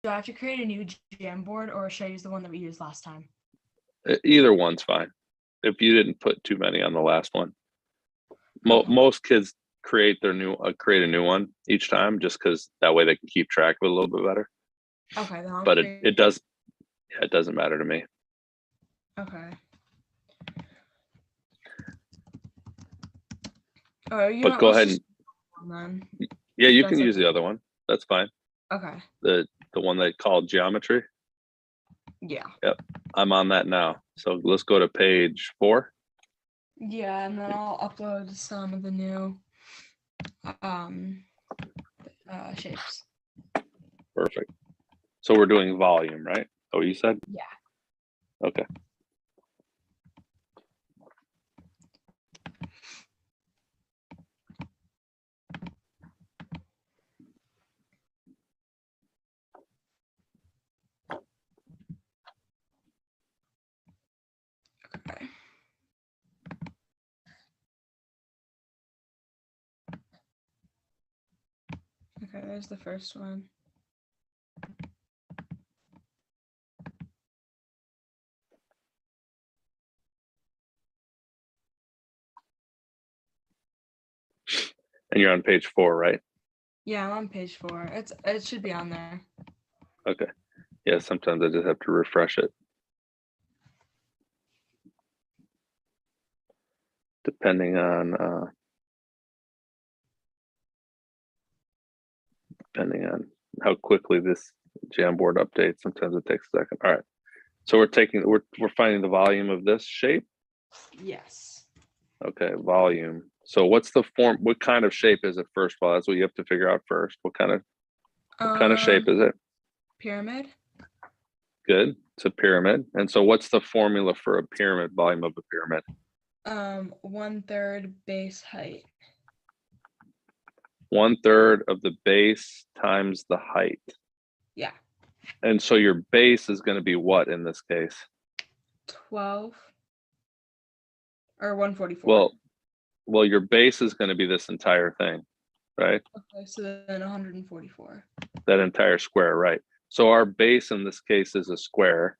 I have to create a new Jamboard, or should I use the one that we used last time? Either one's fine. If you didn't put too many on the last one, Okay. most kids create a new one each time, just because that way they can keep track of it a little bit better. Okay. Then But it doesn't matter to me. Okay. Oh, you But know, go ahead and then. yeah, you can use the other one. That's fine. Okay. The one they called geometry. Yeah. Yep, I'm on that now. So let's go to page 4. Yeah, and then I'll upload some of the new shapes. Perfect. So we're doing volume, right? Oh, you said? Yeah. Okay. Okay. Okay, there's the first one. And you're on page 4, right? Yeah, I'm on page 4. It should be on there. Okay. Yeah, sometimes I just have to refresh it. Depending on how quickly this Jamboard updates. Sometimes it takes a second. All right. So we're finding the volume of this shape. Yes. Okay, volume. So what's the form? What kind of shape is it first of all? That's what you have to figure out first. What kind of shape is it? Pyramid. Good. It's a pyramid. And so what's the formula for a pyramid, volume of a pyramid? 1/3 base height. 1/3 of the base times the height. Yeah. And so your base is going to be what in this case? 12 or 144. Well, your base is going to be this entire thing, right? Okay, so then 144. That entire square, right? So our base in this case is a square,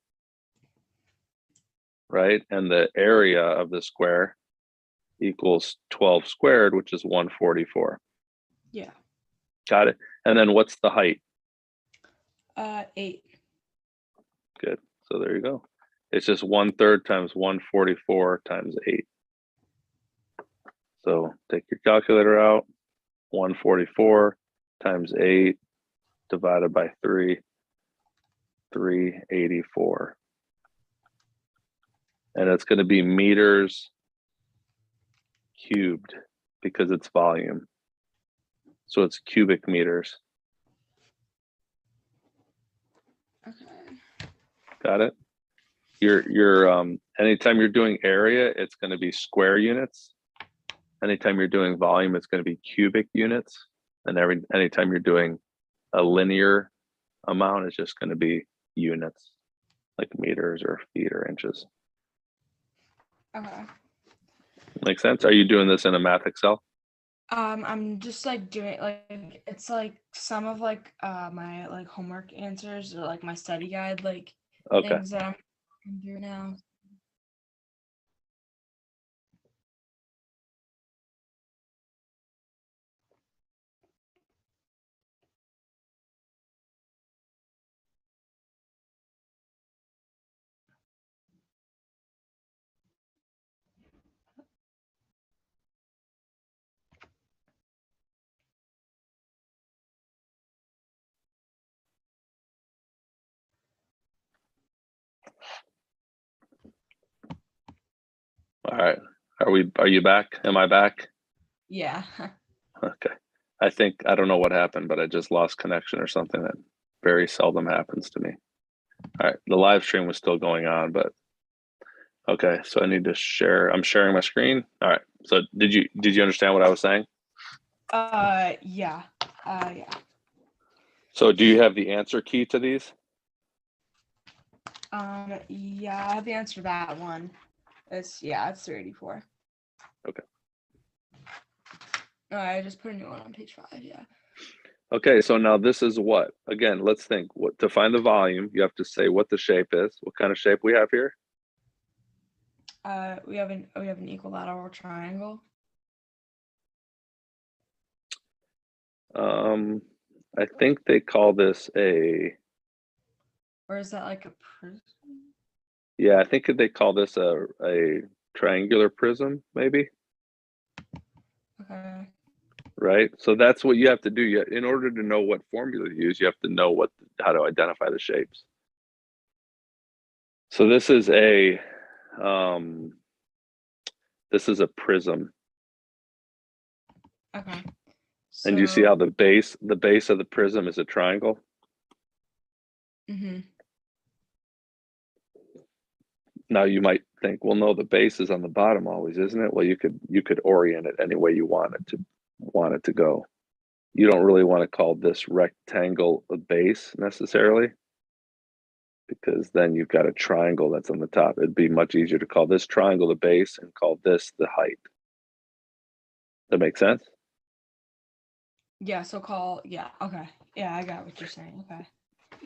right? And the area of the square equals 12 squared, which is 144. Yeah. Got it. And then what's the height? 8. Good. So there you go. It's just 1/3 times 144 times 8. So take your calculator out. 144 times 8 divided by 3, 384. And it's going to be meters cubed because it's volume. So it's cubic meters. Okay. Got it? Your anytime you're doing area, it's going to be square units. Anytime you're doing volume, it's going to be cubic units. And anytime you're doing a linear amount, it's just going to be units, like meters or feet or inches. Okay. Make sense? Are you doing this in a math Excel? I'm just like doing like it's like some of like my like homework answers or like my study guide like things that I'm doing now. All right. Are you back? Am I back? Yeah. Okay. I don't know what happened, but I just lost connection or something. That very seldom happens to me. All right. The live stream was still going on, but okay. So I need to share. I'm sharing my screen. All right. So did you understand what I was saying? Yeah. Yeah. So do you have the answer key to these? Yeah, I have the answer to that one. It's 384. Okay. No, I just put a new one on page 5. Yeah. Okay, so now this is what? Again, let's think. What to find the volume, you have to say what the shape is, what kind of shape we have here. We have an equilateral triangle. I think they call this a. Or is that like a prism? Yeah, I think they call this a triangular prism, maybe. Okay. Right. So that's what you have to do. In order to know what formula to use, you have to know how to identify the shapes. So um, this is a prism. Okay. And you see So. how the base of the prism is a triangle? Mm-hmm. Now you might think, well, no, the base is on the bottom always, isn't it? Well, you could orient it any way you want it to go. You don't really want to call this rectangle a base necessarily, because then you've got a triangle that's on the top. It'd be much easier to call this triangle the base and call this the height. That makes sense? Yeah. Yeah. Okay. Yeah, I got what you're saying. Okay.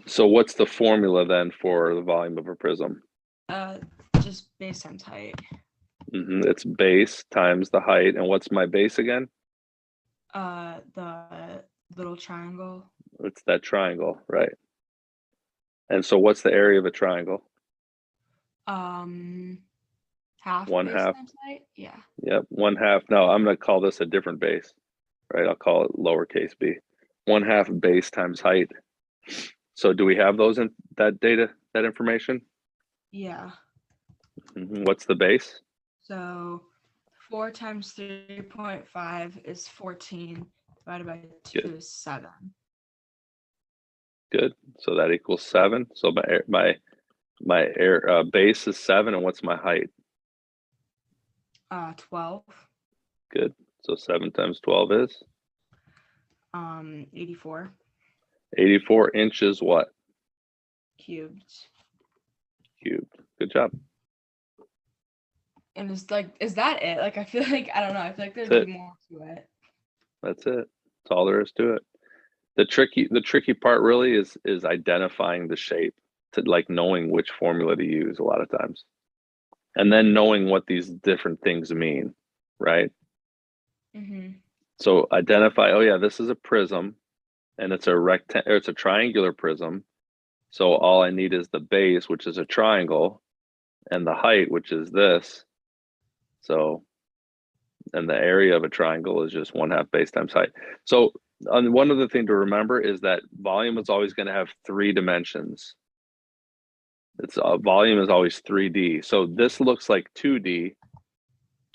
So what's the formula then for the volume of a prism? Just base times height. It's base times the height. And what's my base again? The little triangle. It's that triangle, right? And so what's the area of a triangle? Half One base half. times height. Yeah. Yep, one half. No, I'm going to call this a different base, right? I'll call it lowercase b. One half base times height. So do we have those in that data, that information? Yeah. What's the base? So 4 times 3.5 is 14, divided by 2 Good. is 7. Good. So that equals 7. So my base is 7, and what's my height? 12. Good. So 7 times 12 is 84 84 inches. What? cubed. Cubed. Good job. And it's like, is that it? Like, I feel like, I don't know. I feel like there'd That's be it. more to it. That's it. That's all there is to it. The tricky part really is identifying the shape, to like knowing which formula to use a lot of times, and then knowing what these different things mean, right? Mm-hmm. So identify, oh yeah, this is a prism, and it's a triangular prism. So all I need is the base, which is a triangle, and the height, which is this. So, and the area of a triangle is just 1/2 base times height. So one other thing to remember is that volume is always going to have 3 dimensions. It's volume is always 3D. So this looks like 2D,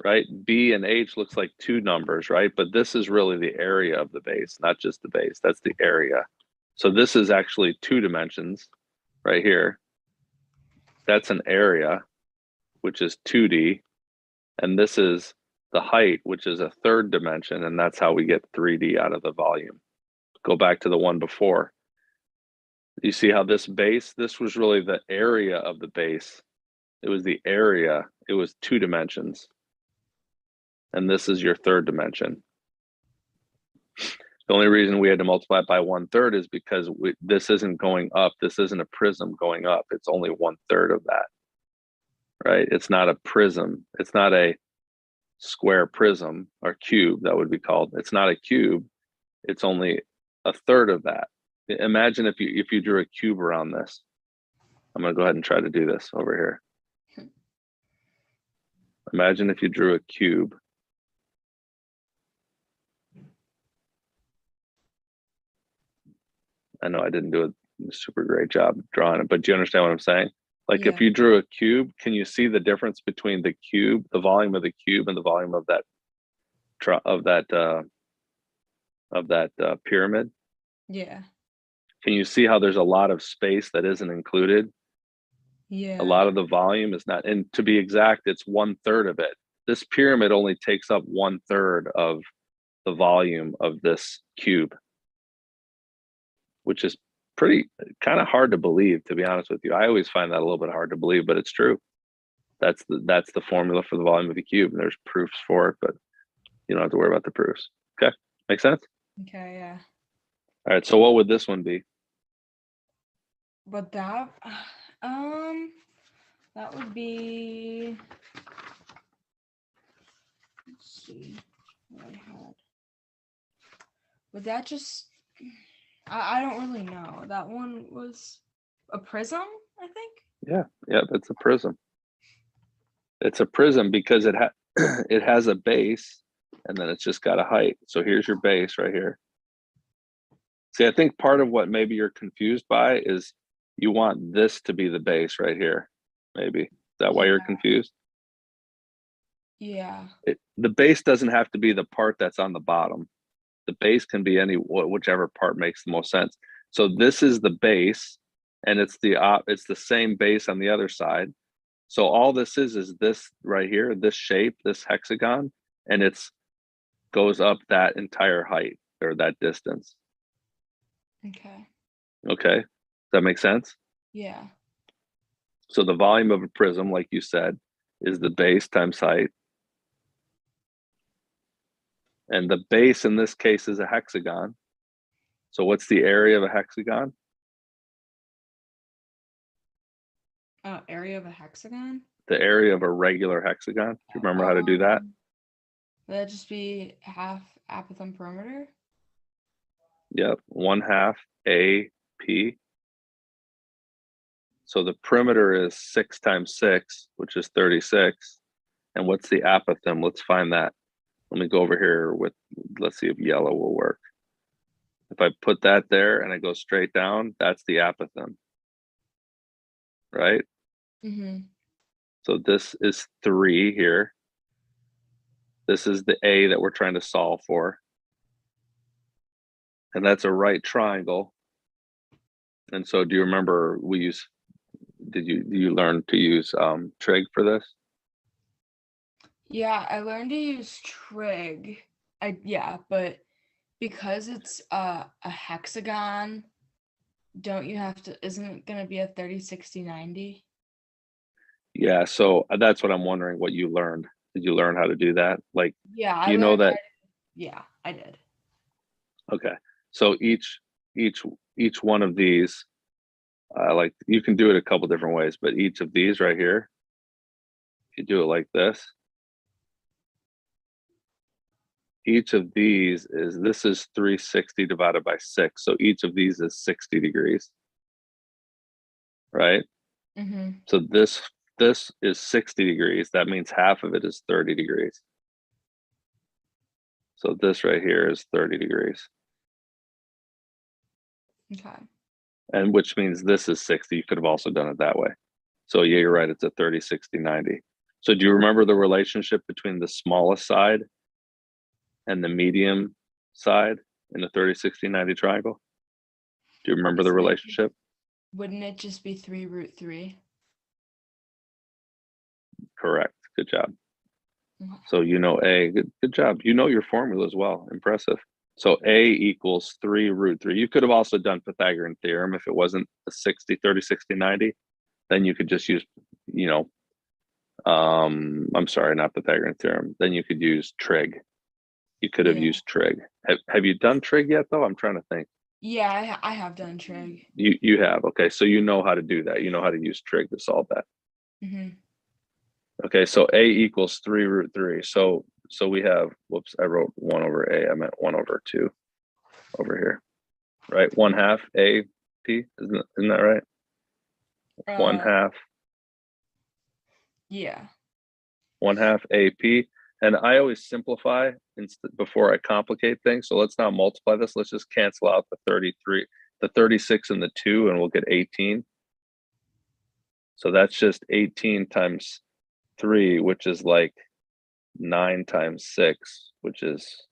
right? B and H looks like 2 numbers, right? But this is really the area of the base, not just the base. That's the area. So this is actually 2 dimensions right here. That's an area, which is 2D. And this is the height, which is a 3rd dimension. And that's how we get 3D out of the volume. Go back to the one before. You see how this was really the area of the base. It was the area. It was 2 dimensions. And this is your 3rd dimension. The only reason we had to multiply it by 1/3 is because this isn't going up. This isn't a prism going up. It's only 1/3 of that, right? It's not a prism. It's not a square prism or cube, that would be called. It's not a cube. It's only 1/3 of that. Imagine if you drew a cube around this. I'm going to go ahead and try to do this over here. Imagine if you drew a cube. I know I didn't do a super great job drawing it, but do you understand what I'm saying? Like Yeah. if you drew a cube, can you see the difference between the cube, the volume of the cube, and the volume of that pyramid? Yeah. Can you see how there's a lot of space that isn't included? Yeah. A lot of the volume is not, and to be exact, it's 1/3 of it. This pyramid only takes up 1/3 of the volume of this cube, which is pretty kind of hard to believe, to be honest with you. I always find that a little bit hard to believe, but it's true. That's the formula for the volume of the cube, and there's proofs for it, but you don't have to worry about the proofs. Okay, make sense? Okay, yeah. All right, so what would this one be? But that would be, let's see what I had. Would that just, I don't really know. That one was a prism, I think. Yeah, it's a prism. It's a prism because it has a base and then it's just got a height. So here's your base right here. See, I think part of what maybe you're confused by is you want this to be the base right here. Maybe. Is that why you're confused? Yeah. The base doesn't have to be the part that's on the bottom. The base can be whichever part makes the most sense. So this is the base, and it's the same base on the other side. So all this is this right here, this shape, this hexagon, and it's goes up that entire height or that distance. Okay. Okay. Does that make sense? Yeah. So the volume of a prism, like you said, is the base times height. And the base in this case is a hexagon. So what's the area of a hexagon? Area of a hexagon? The area of a regular hexagon. Do you remember how to do that? Would that just be half apothem perimeter? Yep, 1/2 AP. So the perimeter is 6 times 6, which is 36. And what's the apothem? Let's find that. Let me go over here let's see if yellow will work. If I put that there and I go straight down, that's the apothem, right? Mm-hmm. So this is 3 here. This is the A that we're trying to solve for. And that's a right triangle. And so do you remember do you learn to use trig for this? Yeah, I learned to use trig. But because it's a hexagon, don't you have to, isn't it going to be a 30, 60, 90? Yeah, so that's what I'm wondering what you learned. Did you learn how to do that? Like, Yeah, you know that? Yeah, I did. Okay, so each one of these, like you can do it a couple different ways, but each of these right here, you do it like this. Each of these this is 360 divided by 6. So each of these is 60 degrees, right? Mm-hmm. So this is 60 degrees. That means half of it is 30 degrees. So this right here is 30 degrees. Okay. And which means this is 60. You could have also done it that way. So yeah, you're right. It's a 30, 60, 90. So do you remember the relationship between the smallest side and the medium side in the 30, 60, 90 triangle? Do you remember the relationship? Wouldn't it just be 3√3? Correct. Good job. Mm-hmm. So you know A, good job. You know your formula as well. Impressive. So A equals 3√3. You could have also done Pythagorean theorem if it wasn't a 60, 30, 60, 90. Then you could just use, I'm sorry, not Pythagorean theorem. Then you could use trig. You could have used trig. Have you done trig yet though? I'm trying to think. Yeah, I have done trig. You have. Okay, so you know how to do that. You know how to use trig to solve that. Mm-hmm. Okay, so A equals 3√3. So we have, whoops, I wrote 1 over A. I meant 1 over 2 over here, right? 1/2 AP, isn't that right? 1/2. Yeah. 1/2 AP. And I always simplify before I complicate things. So let's not multiply this. Let's just cancel out the 33, the 36 and the 2, and we'll get 18. So that's just 18 times 3, which is like 9 times 6, which is,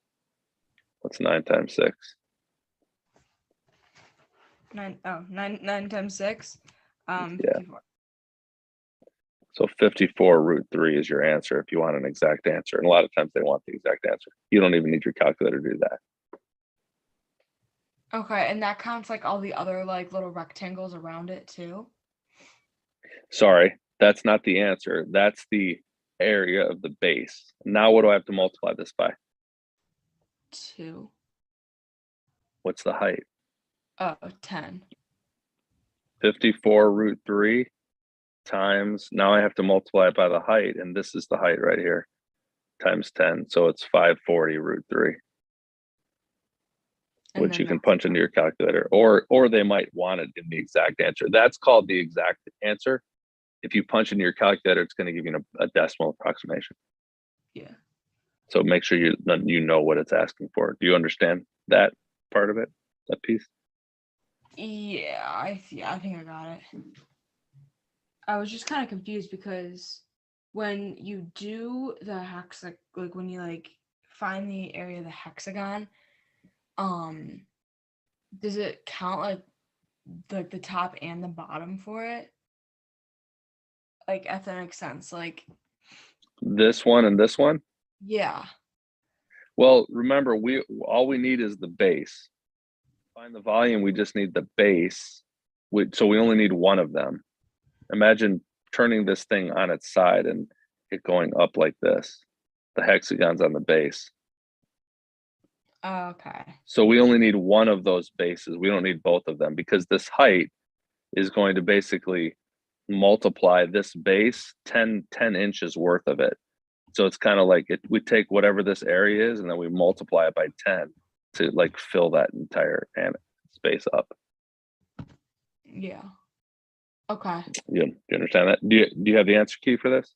what's 9 times 6? 9 times 6. Yeah. 54. So 54√3 is your answer if you want an exact answer. And a lot of times they want the exact answer. You don't even need your calculator to do that. Okay, and that counts like all the other like little rectangles around it too? Sorry, that's not the answer. That's the area of the base. Now what do I have to multiply this by? 2. What's the height? Oh, 10. 54 root 3 times, now I have to multiply it by the height, and this is the height right here, times 10. So it's 540 root 3, And which then you can that's punch into your calculator, or they might want it in the exact answer. That's called the exact answer. If you punch into your calculator, it's going to give you a decimal approximation. yeah. So make sure you know what it's asking for. Do you understand that part of it, that piece? Yeah, I think I got it. I was just kind of confused because when you do the hexagon, like when you like find the area of the hexagon, does it count like the top and the bottom for it? Like if that makes sense. Like This one and this one? yeah. Well, remember, all we need is the base. Find the volume, we just need the base. So we only need one of them. Imagine turning this thing on its side and it going up like this. The hexagon's on the base. Okay. So we only need one of those bases. We don't need both of them, because this height is going to basically multiply this base 10 inches worth of it. So it's kind of like we take whatever this area is and then we multiply it by 10 to like fill that entire space up. Yeah. Okay. You understand that? Do you have the answer key for this?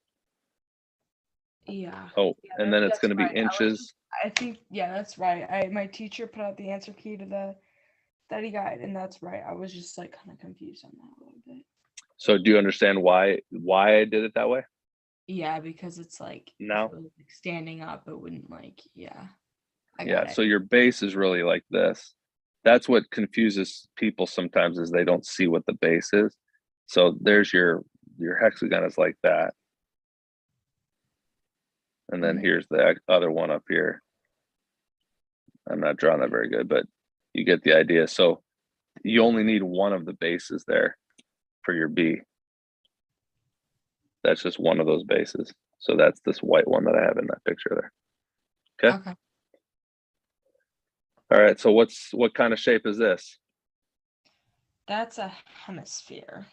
Yeah. Oh, Yeah, and then it's that's going to be right. inches. I think yeah, that's right. My teacher put out the answer key to the study guide, and that's right. I was just like kind of confused on that a little bit. So do you understand why I did it that way? Yeah, because it's like No. if it was like standing up, it wouldn't like yeah. I got Yeah, it. so your base is really like this. That's what confuses people sometimes, is they don't see what the base is. So there's your hexagon is like that. And then here's the other one up here. I'm not drawing that very good, but you get the idea. So you only need one of the bases there for your B. That's just one of those bases. So that's this white one that I have in that picture there. Okay. Okay. All right. So what kind of shape is this? That's a hemisphere.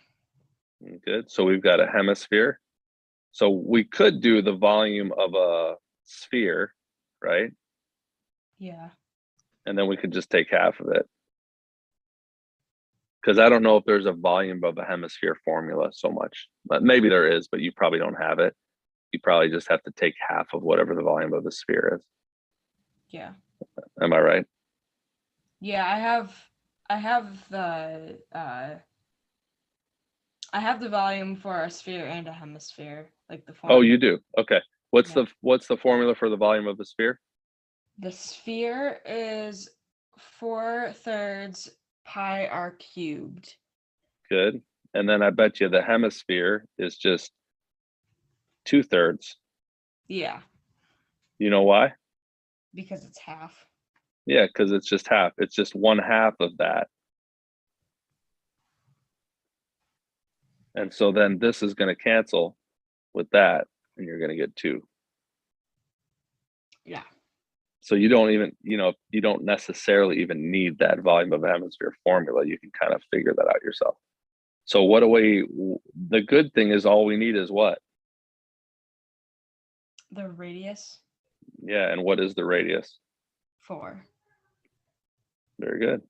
Good. So we've got a hemisphere. So we could do the volume of a sphere, right? Yeah. And then we could just take half of it. Because I don't know if there's a volume of a hemisphere formula so much. But maybe there is, but you probably don't have it. You probably just have to take half of whatever the volume of the sphere is. Yeah. Am I right? Yeah, I have the volume for a sphere and a hemisphere, like the Oh, formula. you do. Okay. What's Yeah. the formula for the volume of the sphere? The sphere is 4/3 pi r cubed. Good. And then I bet you the hemisphere is just 2/3. Yeah, You know why? because it's half. Yeah, because it's just half. It's just 1/2 of that. And so then this is going to cancel with that, and you're going to get 2. Yeah. So you don't even, you don't necessarily even need that volume of a hemisphere formula. You can kind of figure that out yourself. So the good thing is all we need is what? The radius, Yeah, and what is the radius? 4. Very good.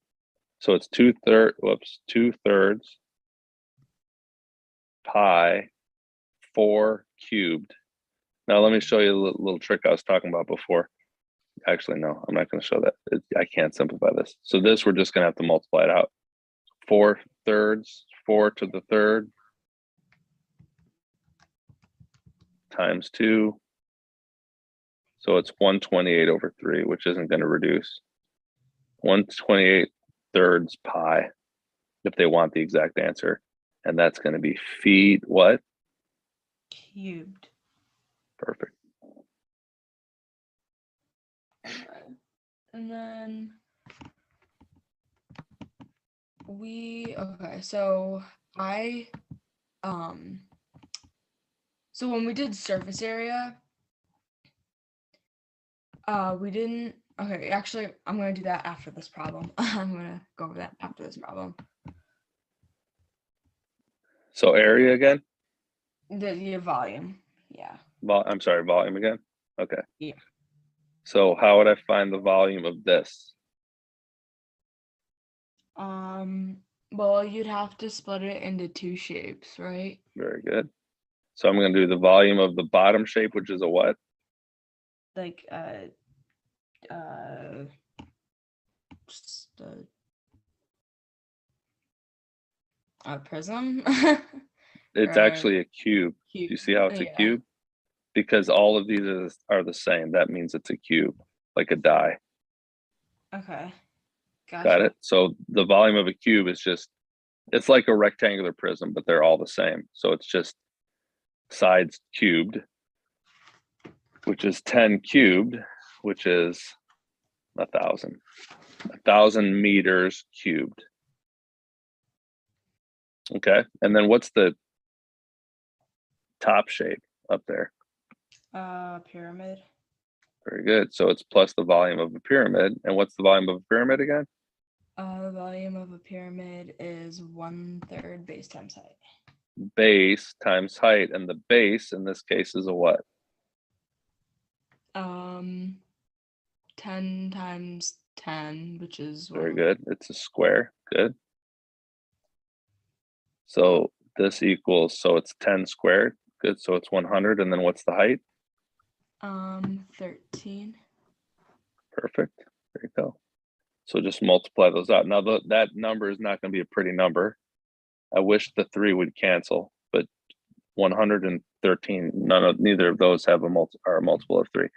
So it's 2/3 pi 4 cubed. Now let me show you a little trick I was talking about before. Actually, no, I'm not going to show that. I can't simplify this. So this, we're just going to have to multiply it out. 4/3, 4 to the third times 2. So it's 128/3, which isn't going to reduce. 128/3 pi, if they want the exact answer. And that's going to be feet what? Cubed. Perfect. Okay. And then so I so when we did surface area, we didn't Okay, actually, I'm gonna do that after this problem. I'm gonna go over that after this problem. So area again? The volume. Yeah. I'm sorry, volume again? Okay. Yeah. So how would I find the volume of this? Well, you'd have to split it into two shapes, right? Very good. So I'm going to do the volume of the bottom shape, which is a what? Like uh just a prism. It's Or actually a cube. Do you cube. see how it's a Yeah. cube? Because all of these are the same. That means it's a cube, like a die. Okay. Got Gotcha. it? So the volume of a cube is just, it's like a rectangular prism, but they're all the same. So it's just sides cubed, which is 10 cubed, which is 1,000. 1,000 meters cubed. Okay. And then what's the top shape up there? Pyramid. Very good. So it's plus the volume of a pyramid. And what's the volume of a pyramid again? The volume of a pyramid is 1/3 base times height. Base times height. And the base in this case is a what? 10 times 10, which is Very what? good. It's a square. Good. So this equals, so it's 10 squared. Good. So it's 100. And then what's the height? 13. Perfect. There you go. So just multiply those out. Now that number is not going to be a pretty number. I wish the 3 would cancel, but 113, neither of those have are a multiple of 3.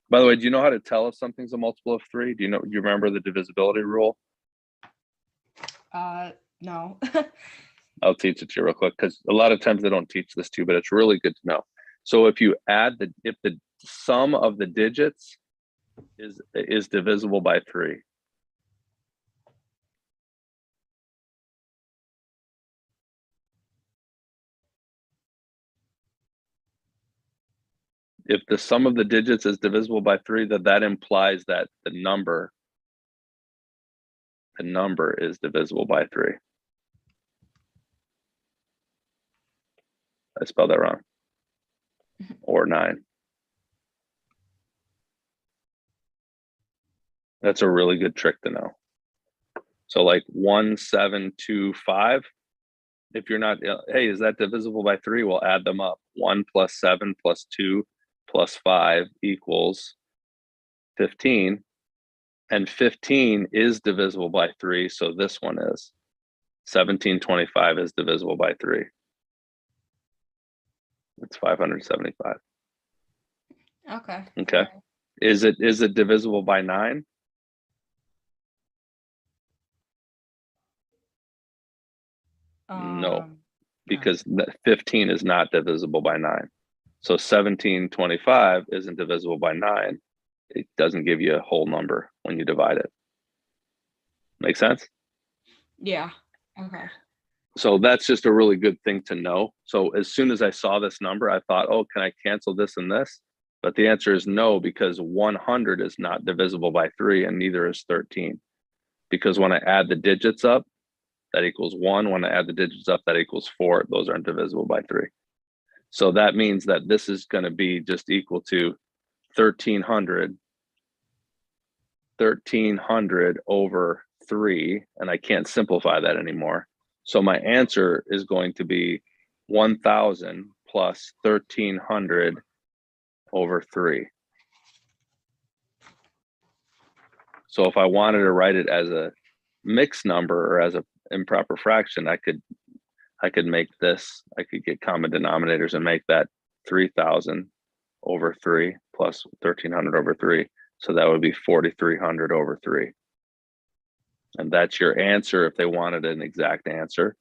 By the way, do you know how to tell if something's a multiple of 3? Do you remember the divisibility rule? No. I'll teach it to you real quick because a lot of times they don't teach this to you, but it's really good to know. So if you add if the sum of the digits is divisible by 3. If the sum of the digits is divisible by 3, that implies that the number is divisible by 3. I spelled that wrong. Or 9. That's a really good trick to know. So like 1725, if you're not, hey, is that divisible by 3? We'll add them up. 1 plus 7 plus 2 plus 5 equals 15. And 15 is divisible by 3. So this one is. 1725 is divisible by 3. It's 575. Okay. Okay. Is it divisible by 9? No, because 15 is not divisible by 9. So 1725 isn't divisible by 9. It doesn't give you a whole number when you divide it. Make sense? Yeah. Okay. So that's just a really good thing to know. So as soon as I saw this number, I thought, oh, can I cancel this and this? But the answer is no, because 100 is not divisible by 3 and neither is 13. Because when I add the digits up, that equals 1. When I add the digits up, that equals 4. Those aren't divisible by 3. So that means that this is going to be just equal to 1300 over 3, and I can't simplify that anymore. So my answer is going to be 1000 plus 1300 over 3. So if I wanted to write it as a mixed number or as an improper fraction, I could make this, I could get common denominators and make that 3000 over 3 plus 1300 over 3. So that would be 4300 over 3. And that's your answer if they wanted an exact answer.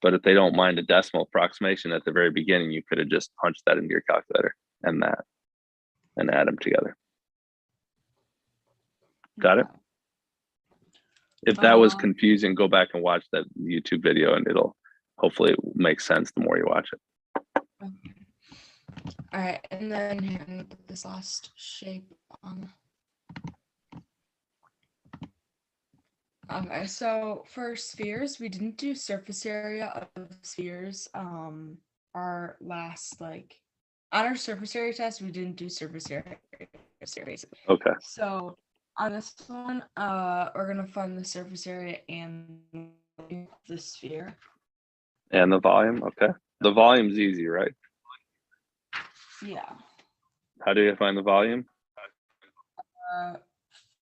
But if they don't mind a decimal approximation at the very beginning, you could have just punched that into your calculator and add them together. Got it? If that was confusing, go back and watch that YouTube video and it'll hopefully make sense the more you watch it. Okay. All right, and then here I'm gonna put this last shape on. Okay, so for spheres, we didn't do surface area of spheres. Our last like on our surface area test, we didn't do surface area basically. Okay. So on this one, we're gonna find the surface area and the sphere. And the volume. Okay. The volume's easy, right? Yeah. How do you find the volume? Uh,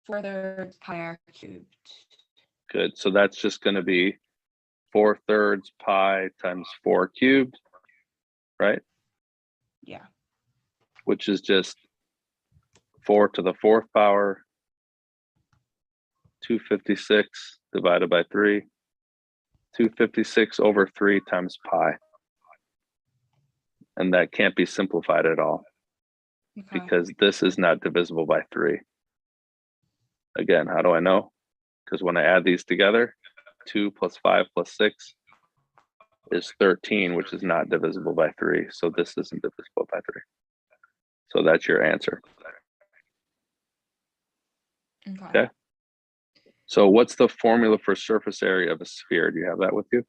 4/3 pi r cubed. Good. So that's just going to be 4/3 pi times 4 cubed, right? Yeah. Which is just 4 to the 4th power, 256 divided by 3, 256 over 3 times pi. And that can't be simplified at all Okay. because this is not divisible by 3. Again, how do I know? Because when I add these together, 2 plus 5 plus 6 is 13, which is not divisible by 3. So this isn't divisible by 3. So that's your answer. Okay. So what's the formula for surface area of a sphere? Do you have that with you?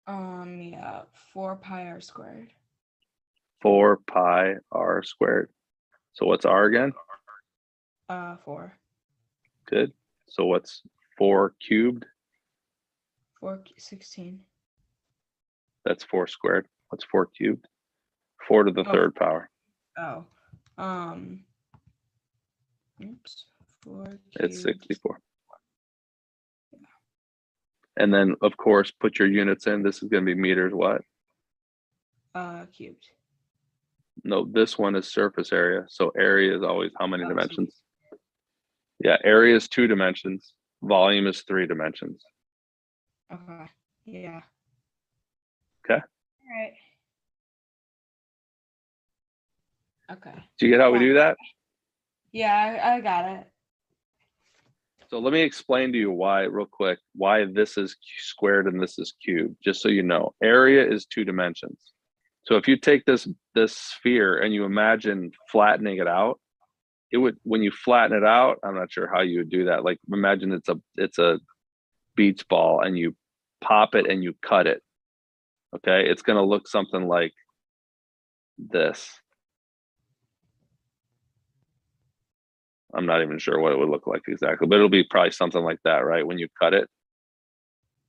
Yeah, 4 pi r squared. 4 pi r squared. So what's r again? 4. Good. So what's 4 cubed? 16. That's 4 squared. What's 4 cubed? 4 to the 3rd power. Oh. Oops. 4 cubed. It's 64. And then, of course, put your units in. This is going to be meters what? Cubed. No, this one is surface area. So area is always how many dimensions? So, Yeah, area is 2 dimensions. Volume is 3 dimensions. okay. Yeah. Okay. All right. Okay. Do you get how we do that? Yeah, I got it. So let me explain to you why, real quick, why this is squared and this is cubed, just so you know. Area is 2 dimensions. So if you take this sphere and you imagine flattening it out, it would, when you flatten it out, I'm not sure how you would do that. Like imagine it's a beach ball and you pop it and you cut it. Okay, it's going to look something like this. I'm not even sure what it would look like exactly, but it'll be probably something like that, right? When you cut it.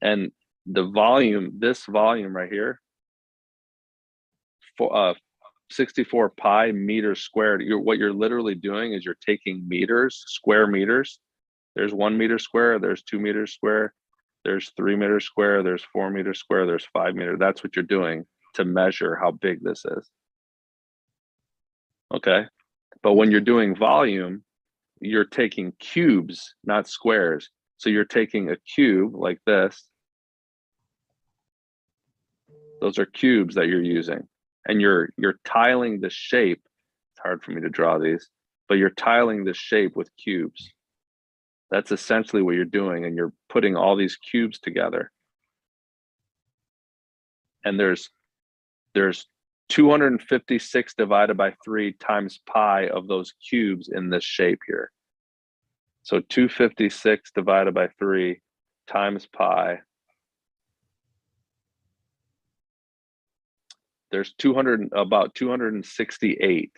And the volume, this volume right here, for 64 pi meters squared, what you're literally doing is you're taking meters, square meters. There's 1 meter square, there's 2 meters square, there's 3 meters square, there's 4 meters square, there's 5 meters. That's what you're doing to measure how big this is. Okay. But when you're doing volume, you're taking cubes, not squares. So you're taking a cube like this. Those are cubes that you're using. And you're tiling the shape. It's hard for me to draw these, but you're tiling the shape with cubes. That's essentially what you're doing. And you're putting all these cubes together. And there's 256 divided by 3 times pi of those cubes in this shape here. So 256 divided by 3 times pi. There's about 268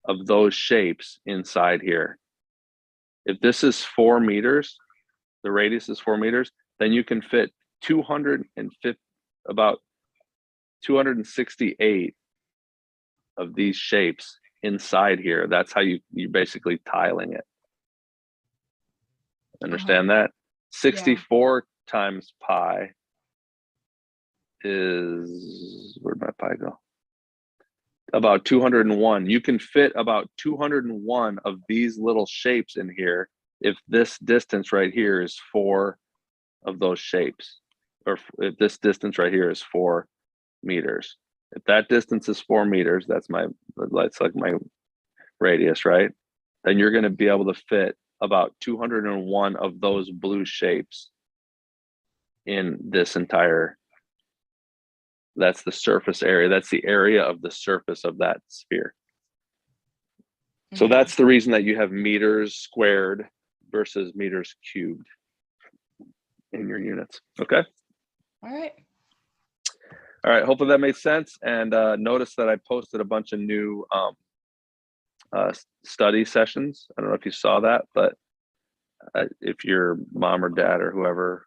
of those shapes inside here. If this is 4 meters, the radius is 4 meters, then you can fit about 268 of these shapes inside here. That's how you're basically tiling it. Understand that? 64 times pi is, where'd my pi go? About 201. You can fit about 201 of these little shapes in here if this distance right here is 4 of those shapes, or if this distance right here is 4 meters. If that distance is 4 meters, that's like my radius, right? Then you're going to be able to fit about 201 of those blue shapes in this entire, that's the surface area. That's the area of the surface of that sphere. So that's the reason that you have meters squared versus meters cubed. in your units. Okay. All right. All right. Hopefully that made sense. And notice that I posted a bunch of new study sessions. I don't know if you saw that, but if your mom or dad or whoever